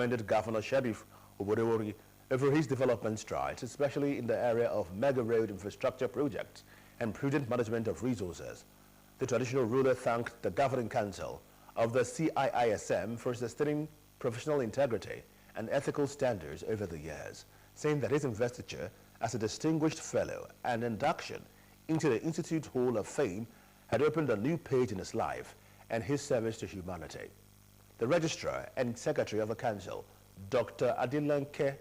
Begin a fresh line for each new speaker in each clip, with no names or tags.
commended Governor Sheriff Oborewori over his development strides, especially in the area of mega road infrastructure projects and prudent management of resources. The traditional ruler thanked the Governing Council of the CIISM for sustaining professional integrity and ethical standards over the years, saying that his investiture as a distinguished fellow and induction into the Institute Hall of Fame had opened a new page in his life and his service to humanity. The Registrar and Secretary of the Council, Dr. Adilanke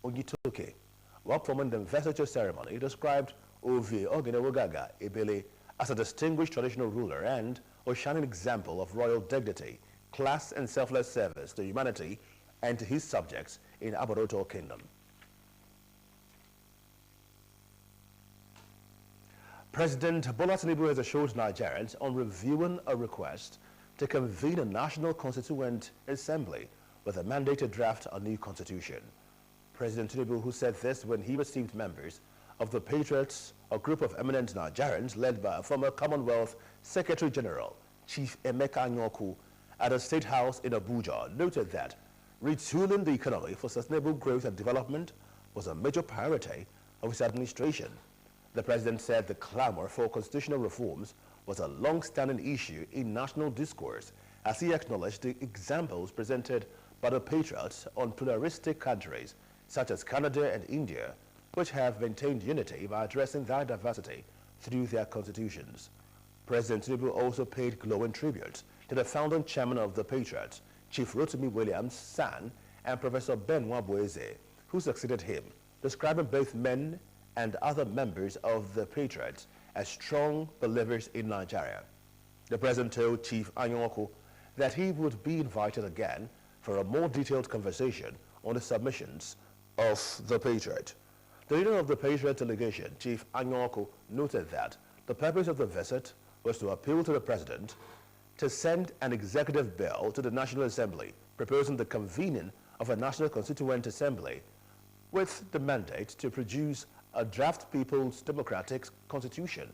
Onyitoke, while performing the investiture ceremony, described Ovie Ogenewogaga Ebele as a distinguished traditional ruler and a shining example of royal dignity, class and selfless service to humanity and to his subjects in Aboroto Kingdom. President Bola Tinubu has assured Nigerians on reviewing a request to convene a National Constituent Assembly with a mandate to draft a new constitution. President Tinubu, who said this when he received members of the Patriots, a group of eminent Nigerians led by former Commonwealth Secretary General Chief Emeka Anyaoku at a State House in Abuja, noted that retooling the economy for sustainable growth and development was a major priority of his administration. The president said the clamor for constitutional reforms was a long-standing issue in national discourse, as he acknowledged the examples presented by the patriots on pluralistic countries such as Canada and India, which have maintained unity by addressing their diversity through their constitutions. President Tinubu also paid glowing tribute to the founding chairman of the Patriots, Chief Rotimi Williams-San, and Professor Ben Nwabueze, who succeeded him, describing both men and other members of the Patriots as strong believers in Nigeria. The president told Chief Anyaoku that he would be invited again for a more detailed conversation on the submissions of the Patriot. The leader of the Patriot delegation, Chief Anyaoku, noted that the purpose of the visit was to appeal to the president to send an executive bill to the National Assembly proposing the convening of a National Constituent Assembly with the mandate to produce a draft People's Democratic Constitution.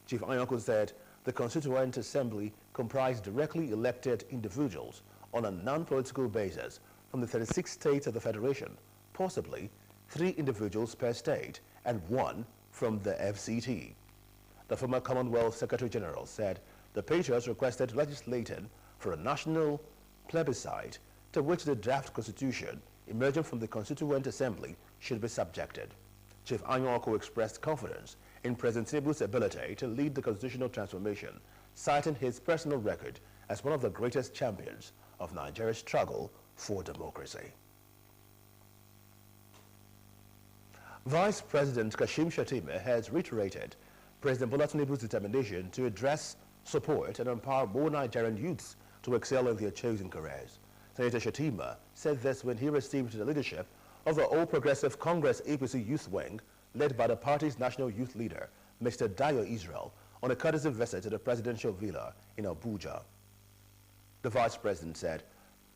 Chief Anyaoku said the Constituent Assembly comprised directly elected individuals on a non-political basis from the 36 states of the Federation, possibly 3 individuals per state and 1 from the FCT. The former Commonwealth Secretary General said the Patriots requested legislating for a national plebiscite to which the draft constitution emerging from the Constituent Assembly should be subjected. Chief Anyaoku expressed confidence in President Tinubu's ability to lead the constitutional transformation, citing his personal record as one of the greatest champions of Nigeria's struggle for democracy. Vice President Kashim Shettima has reiterated President Bola Tinubu's determination to address, support, and empower more Nigerian youths to excel in their chosen careers. Senator Shettima said this when he received the leadership of the All Progressive Congress APC Youth Wing, led by the party's national youth leader, Mr. Dayo Israel, on a courtesy visit to the presidential villa in Abuja. The vice president said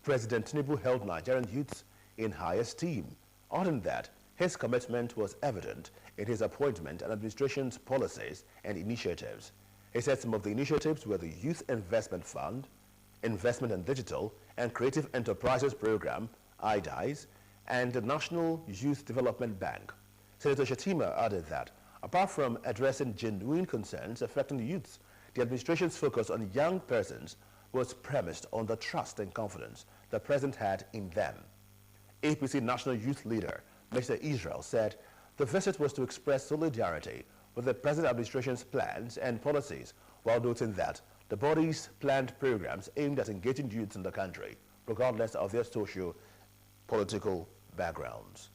President Tinubu held Nigerian youths in high esteem, adding that his commitment was evident in his appointment and administration's policies and initiatives. He said some of the initiatives were the Youth Investment Fund, Investment in Digital and Creative Enterprises Program, IDICE, and the National Youth Development Bank. Senator Shettima added that, apart from addressing genuine concerns affecting the youths, the administration's focus on young persons was premised on the trust and confidence the president had in them. APC National Youth Leader, Mr. Israel, said the visit was to express solidarity with the present administration's plans and policies, while noting that the body's planned programs aimed at engaging youths in the country, regardless of their socio-political backgrounds.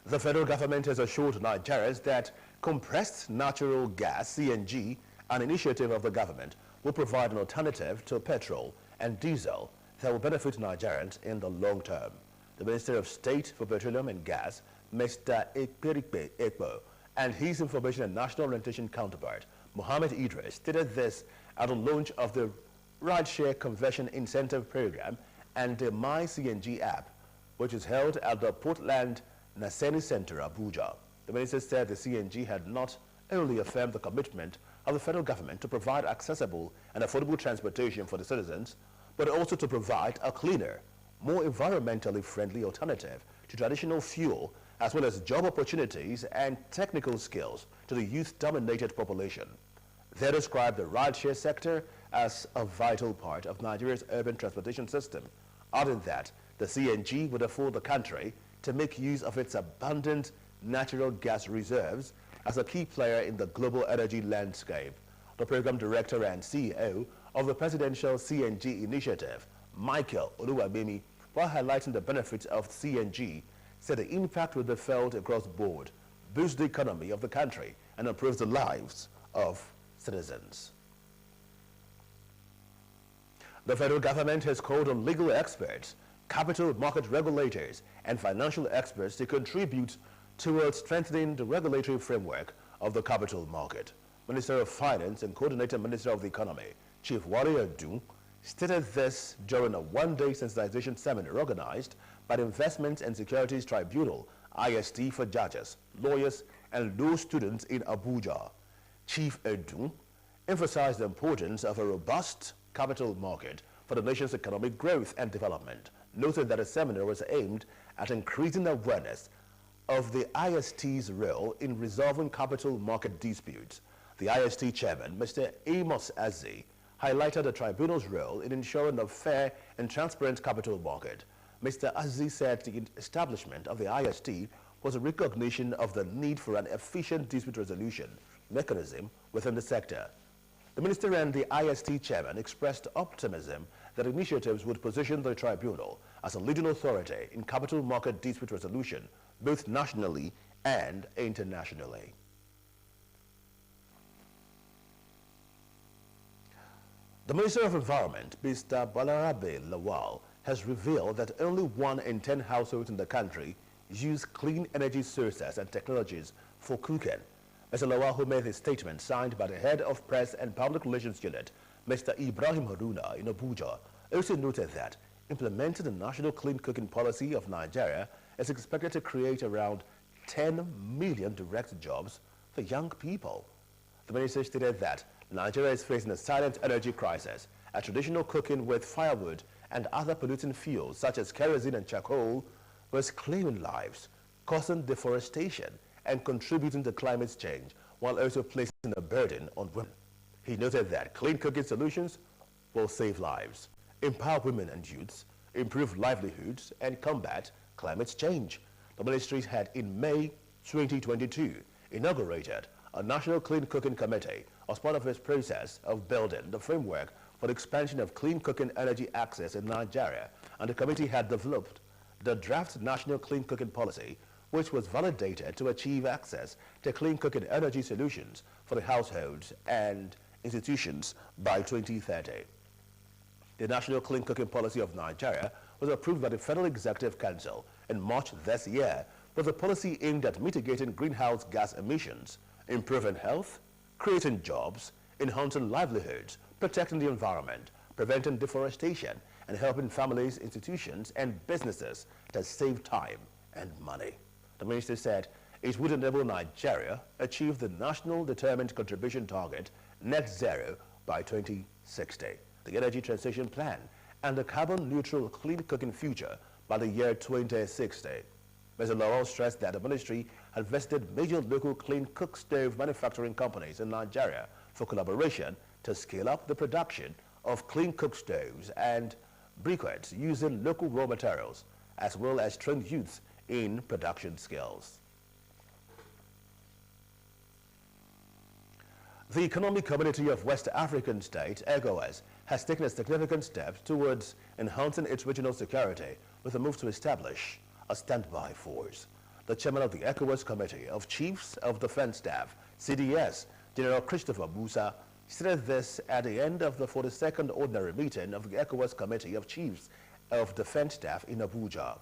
The federal government has assured Nigerians that compressed natural gas, CNG, an initiative of the government, will provide an alternative to petrol and diesel that will benefit Nigerians in the long term. The Minister of State for Petroleum and Gas, Mr. Ekperikpe Ekpo, and his Information and National Orientation counterpart, Mohammed Idris, stated this at the launch of the Rideshare Conversion Incentive Program and the My CNG app, which is held at the Portland Naseni Center, Abuja. The minister said the CNG had not only affirmed the commitment of the federal government to provide accessible and affordable transportation for the citizens, but also to provide a cleaner, more environmentally friendly alternative to traditional fuel, as well as job opportunities and technical skills to the youth-dominated population. They described the rideshare sector as a vital part of Nigeria's urban transportation system, adding that the CNG would afford the country to make use of its abundant natural gas reserves as a key player in the global energy landscape. The program director and CEO of the Presidential CNG Initiative, Michael Oluwabemi, while highlighting the benefits of CNG, said the impact will be felt across the board, boost the economy of the country, and improve the lives of citizens. The federal government has called on legal experts, capital market regulators, and financial experts to contribute towards strengthening the regulatory framework of the capital market. Minister of Finance and Coordinator Minister of the Economy, Chief Wale Edun, stated this during a one-day sensitization seminar organized by the Investment and Securities Tribunal, IST, for judges, lawyers, and law students in Abuja. Chief Edun emphasized the importance of a robust capital market for the nation's economic growth and development, noting that the seminar was aimed at increasing awareness of the IST's role in resolving capital market disputes. The IST chairman, Mr. Amos Azzi, highlighted the tribunal's role in ensuring a fair and transparent capital market. Mr. Azzi said the establishment of the IST was a recognition of the need for an efficient dispute resolution mechanism within the sector. The minister and the IST chairman expressed optimism that initiatives would position the tribunal as a leading authority in capital market dispute resolution, both nationally and internationally. The Minister of Environment, Mr. Balarabe Lawal, has revealed that only 1 in 10 households in the country use clean energy sources and technologies for cooking. Mr. Lawal, who made his statement signed by the head of Press and Public Relations Unit, Mr. Ibrahim Haruna, in Abuja, also noted that implementing the National Clean Cooking Policy of Nigeria is expected to create around 10 million direct jobs for young people. The minister stated that Nigeria is facing a silent energy crisis, as traditional cooking with firewood and other polluting fuels such as kerosene and charcoal was claiming lives, causing deforestation and contributing to climate change, while also placing a burden on women. He noted that clean cooking solutions will save lives, empower women and youths, improve livelihoods, and combat climate change. The ministry had, in May 2022, inaugurated a National Clean Cooking Committee as part of its process of building the framework for the expansion of clean cooking energy access in Nigeria, and the committee had developed the draft National Clean Cooking Policy, which was validated to achieve access to clean cooking energy solutions for the households and institutions by 2030. The National Clean Cooking Policy of Nigeria was approved by the Federal Executive Council in March this year, with a policy aimed at mitigating greenhouse gas emissions, improving health, creating jobs, enhancing livelihoods, protecting the environment, preventing deforestation, and helping families, institutions, and businesses to save time and money. The minister said it would enable Nigeria achieve the national determined contribution target, net zero, by 2060, the energy transition plan, and the carbon-neutral clean cooking future by the year 2060. Mr. Lawal stressed that the ministry had visited major local clean cook stove manufacturing companies in Nigeria for collaboration to scale up the production of clean cook stoves and briquettes using local raw materials, as well as train youths in production skills. The Economic Community of West African States, ECOWAS, has taken a significant step towards enhancing its regional security with a move to establish a standby force. The chairman of the ECOWAS Committee of Chiefs of Defense Staff, CDS, General Christopher Musa, stated this at the end of the 42nd ordinary meeting of the ECOWAS Committee of Chiefs of Defense Staff in Abuja.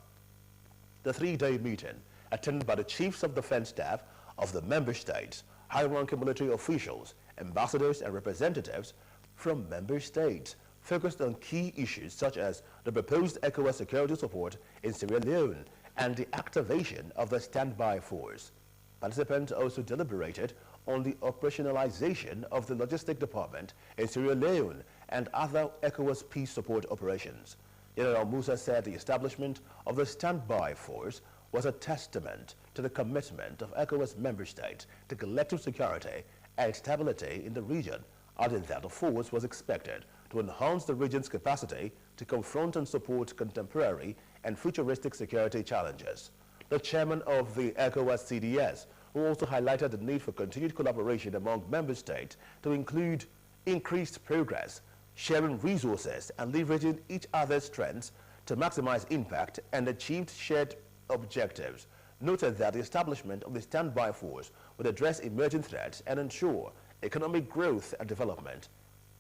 The three-day meeting, attended by the Chiefs of Defense Staff of the member states, high-ranking military officials, ambassadors, and representatives from member states, focused on key issues such as the proposed ECOWAS security support in Sierra Leone and the activation of the standby force. Participants also deliberated on the operationalization of the logistic department in Sierra Leone and other ECOWAS peace support operations. General Musa said the establishment of the standby force was a testament to the commitment of ECOWAS member states to collective security and stability in the region, adding that the force was expected to enhance the region's capacity to confront and support contemporary and futuristic security challenges. The chairman of the ECOWAS CDS, who also highlighted the need for continued collaboration among member states to include increased progress, sharing resources and leveraging each other's strengths to maximize impact and achieve shared objectives, noted that the establishment of the standby force would address emerging threats and ensure economic growth and development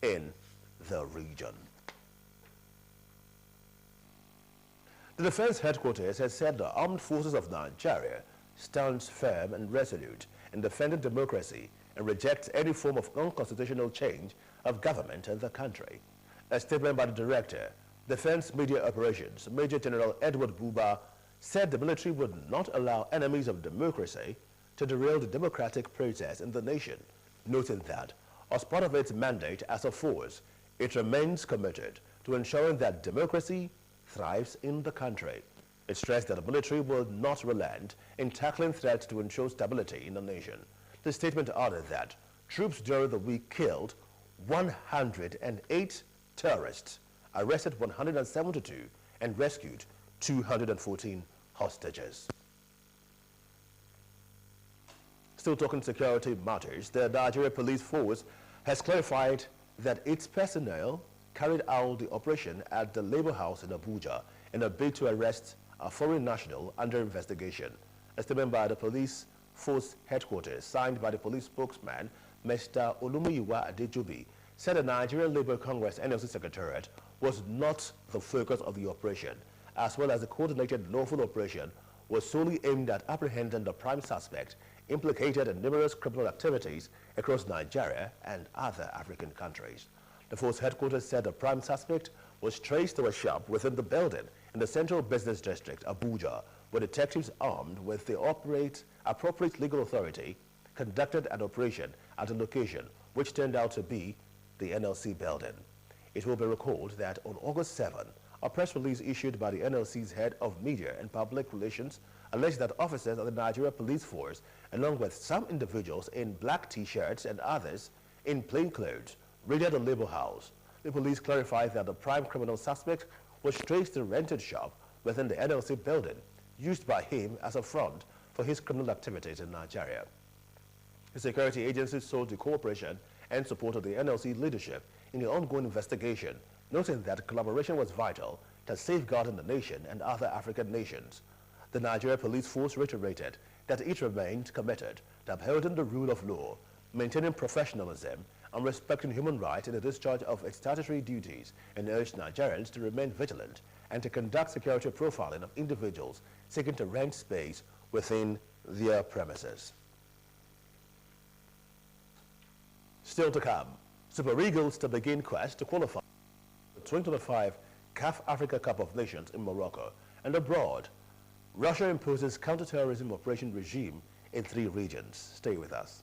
in the region. The Defense Headquarters has said the Armed Forces of Nigeria stands firm and resolute in defending democracy and rejects any form of unconstitutional change of government in the country. A statement by the Director, Defense Media Operations, Major General Edward Buba, said the military would not allow enemies of democracy to derail the democratic process in the nation, noting that, as part of its mandate as a force, it remains committed to ensuring that democracy thrives in the country. It stressed that the military will not relent in tackling threats to ensure stability in the nation. The statement added that troops during the week killed 108 terrorists, arrested 172, and rescued 214 hostages. Still talking security matters, the Nigeria Police Force has clarified that its personnel carried out the operation at the Labour House in Abuja in a bid to arrest a foreign national under investigation. A statement by the police force headquarters, signed by the police spokesman, Mr. Olumuyiwa Adejobi, said the Nigerian Labour Congress NLC Secretariat was not the focus of the operation, as well as the coordinated lawful operation was solely aimed at apprehending the prime suspect implicated in numerous criminal activities across Nigeria and other African countries. The force headquarters said the prime suspect was traced to a shop within the building in the Central Business District, Abuja, where detectives armed with the appropriate legal authority conducted an operation at a location which turned out to be the NLC building. It will be recalled that on August 7, a press release issued by the NLC's head of media and public relations alleged that officers of the Nigeria Police Force, along with some individuals in black T-shirts and others in plain clothes, raided the Labour House. The police clarified that the prime criminal suspect was traced to a rented shop within the NLC building, used by him as a front for his criminal activities in Nigeria. The security agencies sought the cooperation and support of the NLC leadership in the ongoing investigation, noting that collaboration was vital to safeguarding the nation and other African nations. The Nigeria Police Force reiterated that it remained committed to upholding the rule of law, maintaining professionalism, and respecting human rights in the discharge of its statutory duties, and urged Nigerians to remain vigilant and to conduct security profiling of individuals seeking to rent space within their premises. Still to come, Super Eagles to begin quest to qualify for the 2025 CAF Africa Cup of Nations in Morocco. And abroad, Russia imposes counter-terrorism operation regime in 3 regions. Stay with us.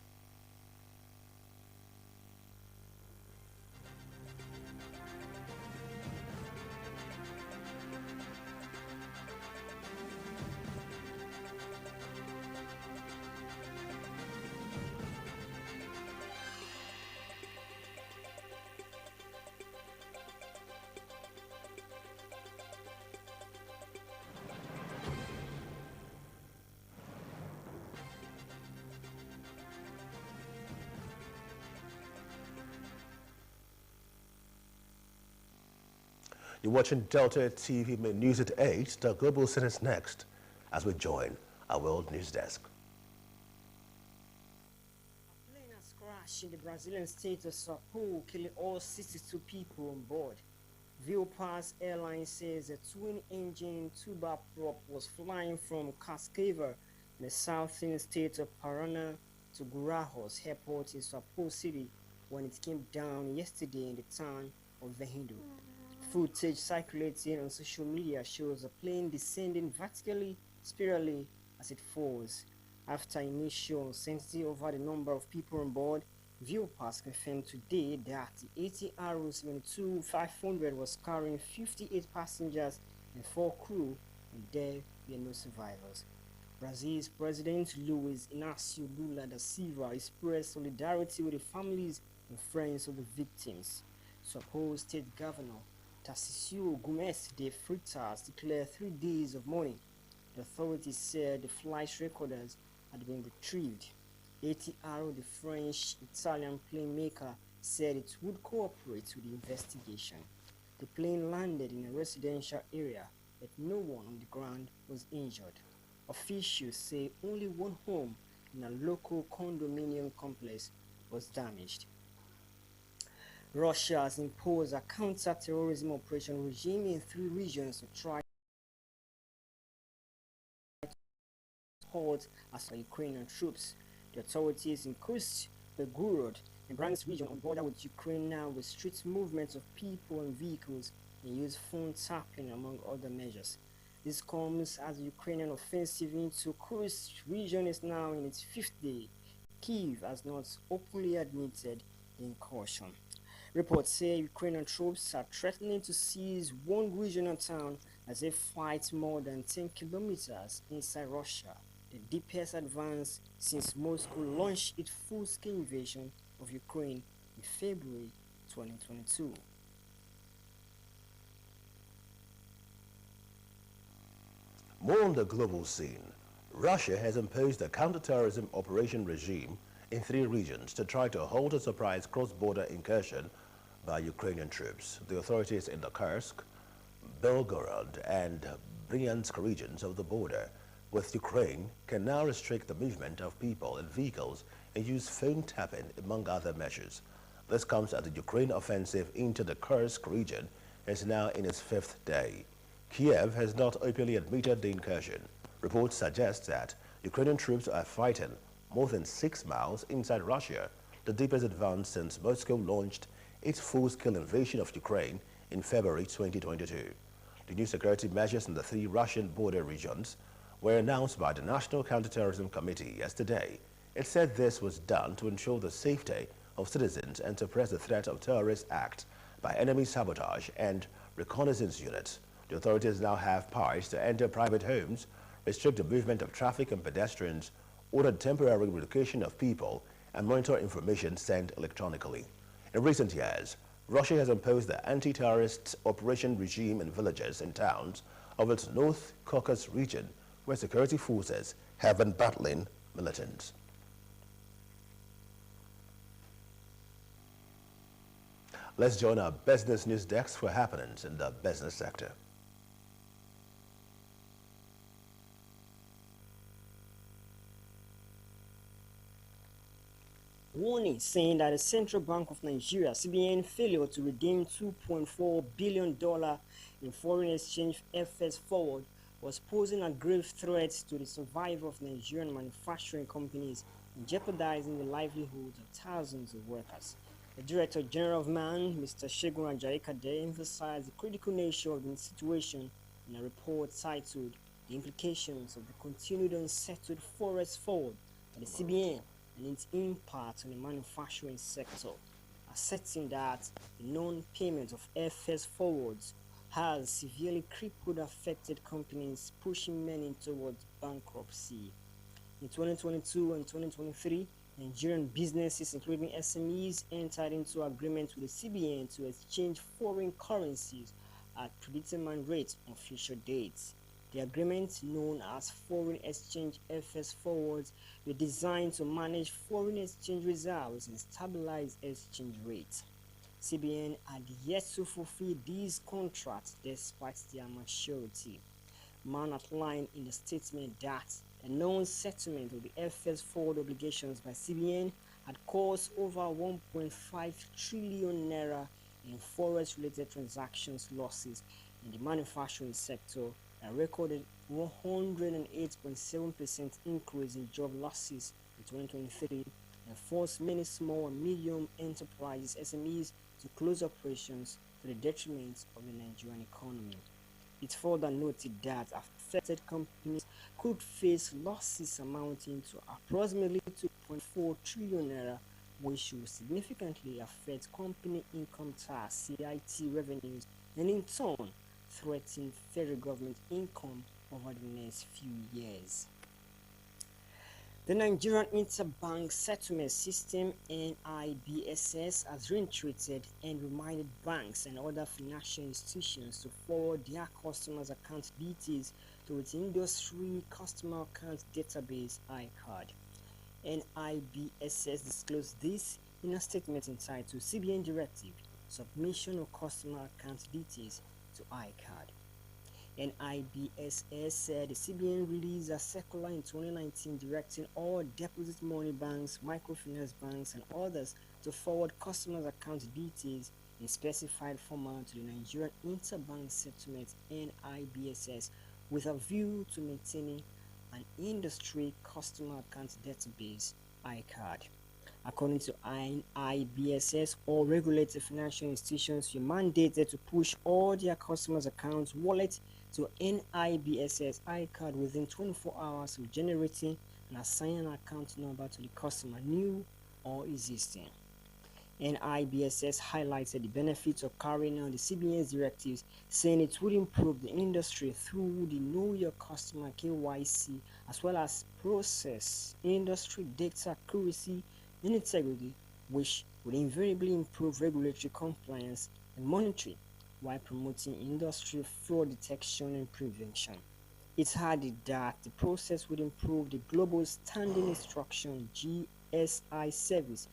You're watching Delta TV News at 8. The global scene is next as we join our World News Desk.
A plane has crashed in the Brazilian state of Sao Paulo, killing all 62 people on board. Vilpass Airlines says a twin-engine turboprop was flying from Cascavel in the southern state of Paraná to Gurahos Airport in Sao Paulo City when it came down yesterday in the town of Vehindo. Footage circulating on social media shows the plane descending vertically, spirally as it falls. After initial uncertainty over the number of people on board, ViewPass confirmed today that the ATR 72-500 was carrying 58 passengers and 4 crew, and there were no survivors. Brazil's President Luiz Inácio Lula da Silva expressed solidarity with the families and friends of the victims. Sao State Governor Tarcísio Gomes de Freitas declared 3 days of mourning. The authorities said the flight recorders had been retrieved. ATR, the French-Italian plane maker, said it would cooperate with the investigation. The plane landed in a residential area, but no one on the ground was injured. Officials say only one home in a local condominium complex was damaged. Russia has imposed a counter-terrorism operation regime in 3 regions to try to halt as Ukrainian troops. The authorities in Kursk, Belgorod, and Bryansk region on border with Ukraine now restrict movements of people and vehicles and use phone tapping among other measures. This comes as the Ukrainian offensive into Kursk region is now in its 5th day. Kyiv has not openly admitted the incursion. Reports say Ukrainian troops are threatening to seize one regional town as they fight more than 10 kilometers inside Russia, the deepest advance since Moscow launched its full-scale invasion of Ukraine in February 2022.
More on the global scene. Russia has imposed a counterterrorism operation regime in 3 regions to try to halt a surprise cross-border incursion by Ukrainian troops. The authorities in the Kursk, Belgorod, and Bryansk regions of the border with Ukraine can now restrict the movement of people and vehicles and use phone tapping, among other measures. This comes as the Ukraine offensive into the Kursk region is now in its 5th day. Kiev has not openly admitted the incursion. Reports suggest that Ukrainian troops are fighting more than 6 miles inside Russia, the deepest advance since Moscow launched its full-scale invasion of Ukraine in February 2022. The new security measures in the 3 Russian border regions were announced by the National Counterterrorism Committee yesterday. It said this was done to ensure the safety of citizens and suppress the threat of terrorist acts by enemy sabotage and reconnaissance units. The authorities now have powers to enter private homes, restrict the movement of traffic and pedestrians, order temporary relocation of people, and monitor information sent electronically. In recent years, Russia has imposed the anti-terrorist operation regime in villages and towns of its North Caucasus region, where security forces have been battling militants. Let's join our business news desk for happenings in the business sector.
Warning saying that the Central Bank of Nigeria, CBN, failure to redeem $2.4 billion in foreign exchange FX forward was posing a grave threat to the survival of Nigerian manufacturing companies and jeopardizing the livelihoods of thousands of workers. The Director General of MAN, Mr. Segun Ajayi-Kade, emphasized the critical nature of the situation in a report titled "The Implications of the Continued Unsettled Forex Forward" by the CBN and its impact on the manufacturing sector, asserting that the non-payment of FX forwards has severely crippled affected companies, pushing many towards bankruptcy. In 2022 and 2023, Nigerian businesses, including SMEs, entered into agreements with the CBN to exchange foreign currencies at predetermined rates on future dates. The agreements, known as Foreign Exchange FX Forwards, were designed to manage foreign exchange reserves and stabilize exchange rates. CBN had yet to fulfill these contracts despite their maturity. MAN outlined in the statement that the non-settlement of the FX forward obligations by CBN had caused over 1.5 trillion naira in forex-related transactions losses in the manufacturing sector and recorded 108.7% increase in job losses in 2023 and forced many small and medium enterprises (SMEs) to close operations to the detriment of the Nigerian economy. It further noted that affected companies could face losses amounting to approximately 2.4 trillion naira which will significantly affect company income tax (CIT) revenues and in turn threaten federal government income over the next few years. The Nigerian Interbank Settlement System (NIBSS) has reiterated and reminded banks and other financial institutions to forward their customers' account details to its Industry Customer Account Database (ICAD). NIBSS disclosed this in a statement entitled CBN Directive Submission of Customer Account Details to ICAD. NIBSS said the CBN released a circular in 2019 directing all deposit money banks, microfinance banks, and others to forward customers' account details in specified format to the Nigerian Interbank Settlement (NIBSS) with a view to maintaining an industry customer account database (ICAD). According to NIBSS, all regulated financial institutions were mandated to push all their customers' accounts wallets to NIBSS ICAD within 24 hours of generating and assigning an account number to the customer, new or existing. NIBSS highlighted the benefits of carrying out the CBN's directives, saying it would improve the industry through the Know Your Customer (KYC) as well as process industry data accuracy and integrity, which would invariably improve regulatory compliance and monitoring while promoting industry fraud detection and prevention. It added that the process would improve the Global Standing Instruction (GSI) service.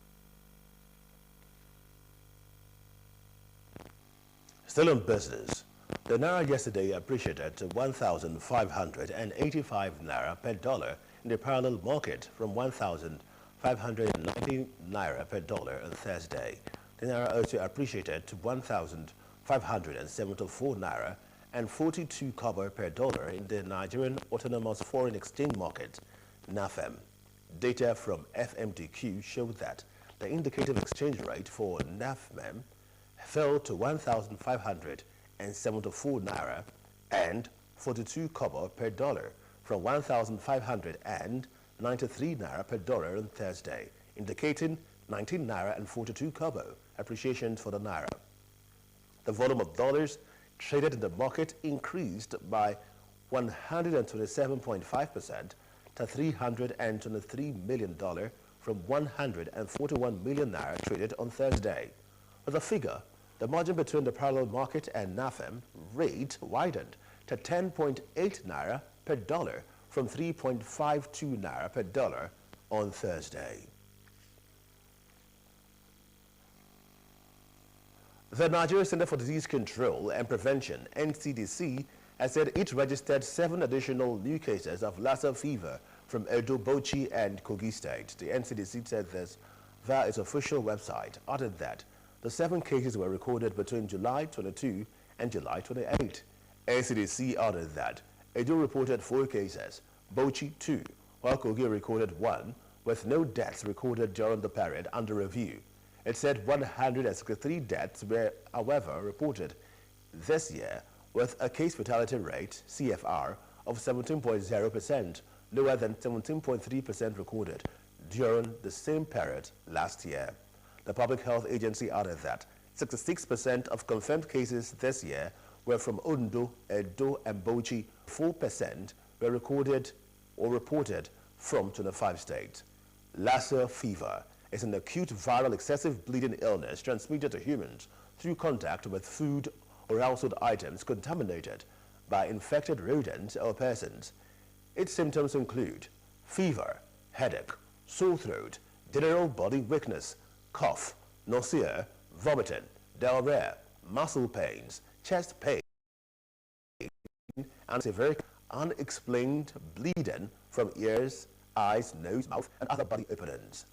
Still in business, the Naira yesterday appreciated to 1,585 Naira per dollar in the parallel market from 1,590 Naira per dollar on Thursday. The Naira also appreciated to 1,574 Naira and 42 kobo per dollar in the Nigerian Autonomous Foreign Exchange Market, NAFEM. Data from FMDQ showed that the indicative exchange rate for NAFEM fell to 1,574 Naira and 42 kobo per dollar from 1,593 Naira per dollar on Thursday, indicating 19 Naira and 42 kobo appreciation for the Naira. The volume of dollars traded in the market increased by 127.5% to $323 million from 141 million Naira traded on Thursday. With the figure, the margin between the parallel market and NAFEM rate widened to 10.8 Naira per dollar from 3.52 Naira per dollar on Thursday. The Nigeria Center for Disease Control and Prevention, NCDC, has said it registered 7 additional new cases of Lassa fever from Edo, Bauchi, and Kogi State. The NCDC said this via its official website, added that the 7 cases were recorded between July 22 and July 28. NCDC added that Edo reported 4 cases, Bauchi 2, while Kogi recorded 1, with no deaths recorded during the period under review. It said 163 deaths were, however, reported this year, with a case fatality rate, CFR, of 17.0%, lower than 17.3% recorded during the same period last year. The Public Health Agency added that 66% of confirmed cases this year were from Ondo, Edo, and Bauchi. 4% were recorded or reported from 25 states. Lassa fever is an acute viral excessive bleeding illness transmitted to humans through contact with food or household items contaminated by infected rodents or persons. Its symptoms include fever, headache, sore throat, general body weakness, cough, nausea, vomiting, diarrhea, muscle pains, chest pain, and severe unexplained bleeding from ears, eyes, nose, mouth, and other body openings.